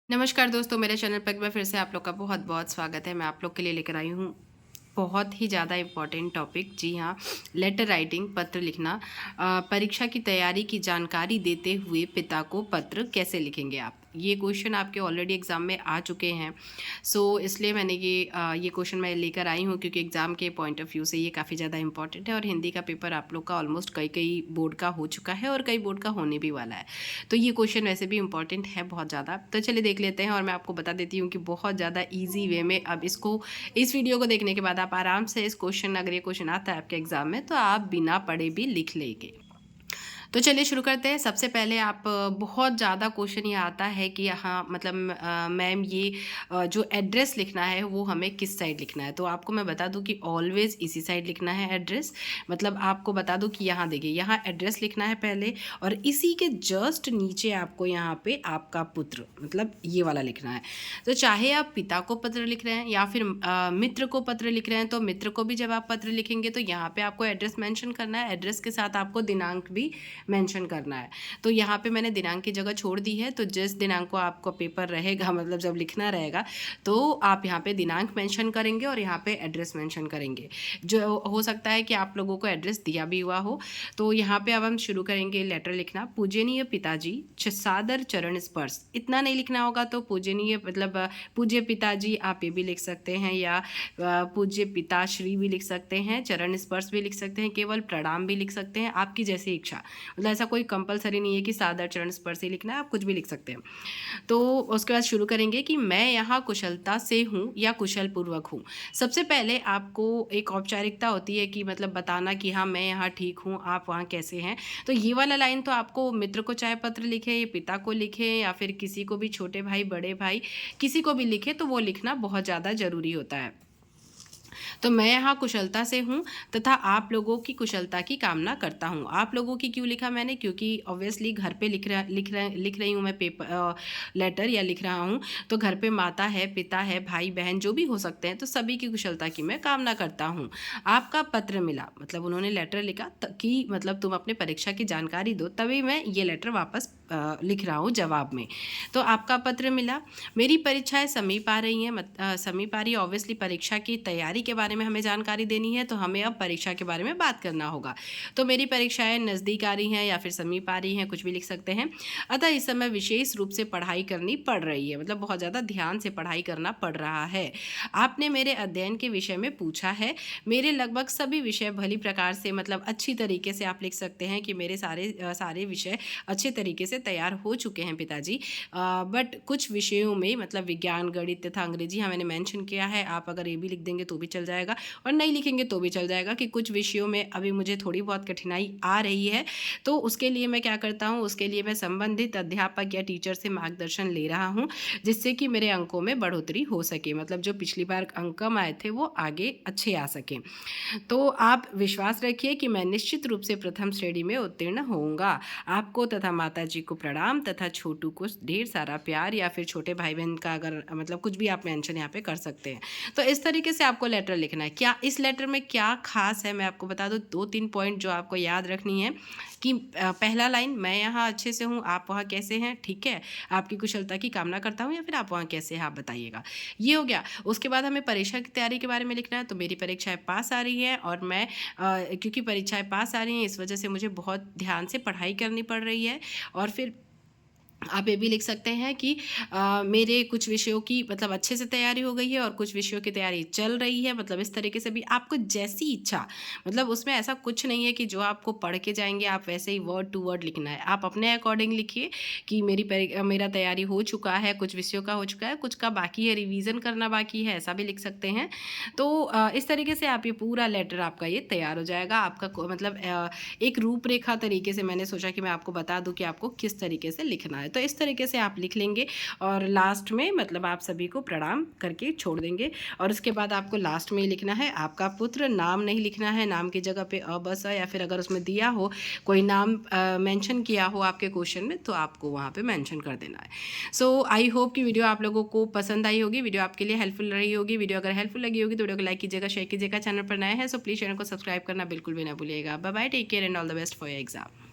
नमस्कार दोस्तों, मेरे चैनल पर एक बार फिर से आप लोग का बहुत-बहुत स्वागत है। मैं आप लोग के लिए लेकर आई हूँ बहुत ही ज़्यादा इम्पोर्टेंट टॉपिक। जी हाँ, लेटर राइटिंग, पत्र लिखना। परीक्षा की तैयारी की जानकारी देते हुए पिता को पत्र कैसे लिखेंगे आप? ये क्वेश्चन आपके ऑलरेडी एग्ज़ाम में आ चुके हैं। इसलिए मैंने ये क्वेश्चन मैं लेकर आई हूँ क्योंकि एग्ज़ाम के पॉइंट ऑफ व्यू से ये काफ़ी ज़्यादा इम्पोर्टेंट है और हिंदी का पेपर आप लोग का ऑलमोस्ट कई-कई बोर्ड का हो चुका है और कई बोर्ड का होने भी वाला है। तो ये क्वेश्चन वैसे भी इम्पोर्टेंट है बहुत ज़्यादा। तो चलिए देख लेते हैं और मैं आपको बता देती हूँ कि बहुत ज़्यादा ईज़ी वे में अब इस वीडियो को देखने के बाद आप आराम से अगर ये क्वेश्चन आता है आपके एग्ज़ाम में तो आप बिना पढ़े भी लिख लेंगे। तो चलिए शुरू करते हैं। सबसे पहले बहुत ज़्यादा क्वेश्चन ये आता है कि यहाँ मतलब मैम जो एड्रेस लिखना है वो हमें किस साइड लिखना है? तो आपको मैं बता दूँ कि ऑलवेज़ इसी साइड लिखना है एड्रेस। मतलब आपको बता दूँ कि यहाँ देखिए, यहाँ एड्रेस लिखना है पहले और इसी के जस्ट नीचे आपको यहाँ पे आपका पुत्र मतलब ये वाला लिखना है। तो चाहे आप पिता को पत्र लिख रहे हैं या फिर मित्र को पत्र लिख रहे हैं, तो मित्र को भी जब आप पत्र लिखेंगे तो यहाँ पे आपको एड्रेस मेंशन करना है। एड्रेस के साथ आपको दिनांक भी मेंशन करना है। तो यहाँ पे मैंने दिनांक की जगह छोड़ दी है, तो जिस दिनांक को आपका पेपर रहेगा मतलब जब लिखना रहेगा तो आप यहाँ पे दिनांक मेंशन करेंगे और यहाँ पे एड्रेस मेंशन करेंगे। जो हो सकता है कि आप लोगों को एड्रेस दिया भी हुआ हो। तो यहाँ पे अब हम शुरू करेंगे लेटर लिखना। पूजनीय पिताजी, सादर चरण स्पर्श, इतना नहीं लिखना होगा तो पूजनीय मतलब पूज्य पिताजी आप ये भी लिख सकते हैं या पूज्य पिताश्री भी लिख सकते हैं, चरण स्पर्श भी लिख सकते हैं, केवल प्रणाम भी लिख सकते हैं, आपकी जैसी इच्छा। मतलब ऐसा कोई कंपलसरी नहीं है कि सादर चरण स्पर्श ही लिखना है, आप कुछ भी लिख सकते हैं। तो उसके बाद शुरू करेंगे कि मैं यहाँ कुशलता से हूँ या कुशल पूर्वक हूँ। सबसे पहले आपको एक औपचारिकता होती है कि मतलब बताना कि हाँ मैं यहाँ ठीक हूँ, आप वहाँ कैसे हैं। तो ये वाला लाइन तो आपको मित्र को चाहे पत्र लिखे या पिता को लिखे या फिर किसी को भी, छोटे भाई बड़े भाई किसी को भी लिखे, तो वो लिखना बहुत ज़्यादा ज़रूरी होता है। तो मैं यहाँ कुशलता से हूँ तथा आप लोगों की कुशलता की कामना करता हूँ। आप लोगों की क्यों लिखा मैंने? क्योंकि ऑब्वियसली घर पे लिख रही हूँ मैं लेटर या लिख रहा हूँ, तो घर पे माता है, पिता है, भाई बहन जो भी हो सकते हैं, तो सभी की कुशलता की मैं कामना करता हूँ। आपका पत्र मिला, मतलब उन्होंने लेटर लिखा कि मतलब तुम अपने परीक्षा की जानकारी दो, तभी मैं ये लेटर वापस लिख रहा हूँ जवाब में। तो आपका पत्र मिला। मेरी परीक्षाएं समीप आ रही हैं, समीप आ रही है, ऑब्वियसली परीक्षा की तैयारी के बारे में हमें जानकारी देनी है, तो हमें अब परीक्षा के बारे में बात करना होगा। तो मेरी परीक्षाएं नज़दीक आ रही हैं या फिर समीप आ रही हैं, कुछ भी लिख सकते हैं। अतः इस समय विशेष रूप से पढ़ाई करनी पड़ रही है, मतलब बहुत ज़्यादा ध्यान से पढ़ाई करना पड़ रहा है। आपने मेरे अध्ययन के विषय में पूछा है। मेरे लगभग सभी विषय भली प्रकार से, मतलब अच्छी तरीके से आप लिख सकते हैं कि मेरे सारे विषय अच्छे तरीके से तैयार हो चुके हैं पिताजी। बट कुछ विषयों में मतलब विज्ञान, गणित तथा अंग्रेजी, हाँ मैंने मेंशन किया है, आप अगर ये भी लिख देंगे तो भी चल जाएगा और नहीं लिखेंगे तो भी चल जाएगा कि कुछ विषयों में अभी मुझे थोड़ी बहुत कठिनाई आ रही है। तो उसके लिए मैं क्या करता हूँ, उसके लिए मैं संबंधित अध्यापक या टीचर से मार्गदर्शन ले रहा हूँ, जिससे कि मेरे अंकों में बढ़ोतरी हो सके, मतलब जो पिछली बार अंक कम आए थे वो आगे अच्छे आ सकें। तो आप विश्वास रखिए कि मैं निश्चित रूप से प्रथम श्रेणी में उत्तीर्ण होऊंगा। आपको तथा माताजी को प्रणाम तथा छोटू को ढेर सारा प्यार, या फिर छोटे भाई बहन का अगर मतलब कुछ भी आप मेंशन यहाँ पे कर सकते हैं। तो इस तरीके से आपको लेटर लिखना है। क्या इस लेटर में क्या खास है मैं आपको बता दूँ, 2-3 पॉइंट जो आपको याद रखनी है कि पहला लाइन, मैं यहाँ अच्छे से हूँ, आप वहाँ कैसे हैं, ठीक है, आपकी कुशलता की कामना करता हूँ, या फिर आप वहाँ कैसे हैं आप बताइएगा। ये हो गया। उसके बाद हमें परीक्षा की तैयारी के बारे में लिखना है। तो मेरी परीक्षाएं पास आ रही है और मैं क्योंकि परीक्षाएं पास आ रही हैं इस वजह से मुझे बहुत ध्यान से पढ़ाई करनी पड़ रही है। और फिर आप ये भी लिख सकते हैं कि मेरे कुछ विषयों की मतलब अच्छे से तैयारी हो गई है और कुछ विषयों की तैयारी चल रही है, मतलब इस तरीके से भी आपको जैसी इच्छा, मतलब उसमें ऐसा कुछ नहीं है कि जो आपको पढ़ के जाएंगे आप वैसे ही वर्ड टू वर्ड लिखना है। आप अपने अकॉर्डिंग लिखिए कि मेरा तैयारी हो चुका है, कुछ विषयों का हो चुका है, कुछ का बाकी है, रिवीजन करना बाकी है, ऐसा भी लिख सकते हैं। तो इस तरीके से आप ये पूरा लेटर आपका ये तैयार हो जाएगा। आपका मतलब एक रूपरेखा तरीके से मैंने सोचा कि मैं आपको बता दूं कि आपको किस तरीके से लिखना है। तो इस तरीके से आप लिख लेंगे और लास्ट में मतलब आप सभी को प्रणाम करके छोड़ देंगे। और उसके बाद आपको लास्ट में ही लिखना है आपका पुत्र, नाम नहीं लिखना है, नाम की जगह पे अ ब स, या फिर अगर उसमें दिया हो कोई नाम मेंशन किया हो आपके क्वेश्चन में तो आपको वहाँ पे मेंशन कर देना है। सो आई होप कि वीडियो आप लोगों को पसंद आई होगी, वीडियो आपके लिए हेल्पफुल रही होगी। वीडियो अगर हेल्पफुल लगी होगी तो वीडियो को लाइक कीजिएगा, शेयर कीजिएगा। चैनल पर नए हैं सो प्लीज़ चैनल को सब्सक्राइब करना बिल्कुल भी ना भूलिएगा। Bye bye, take care and all the best for your exam.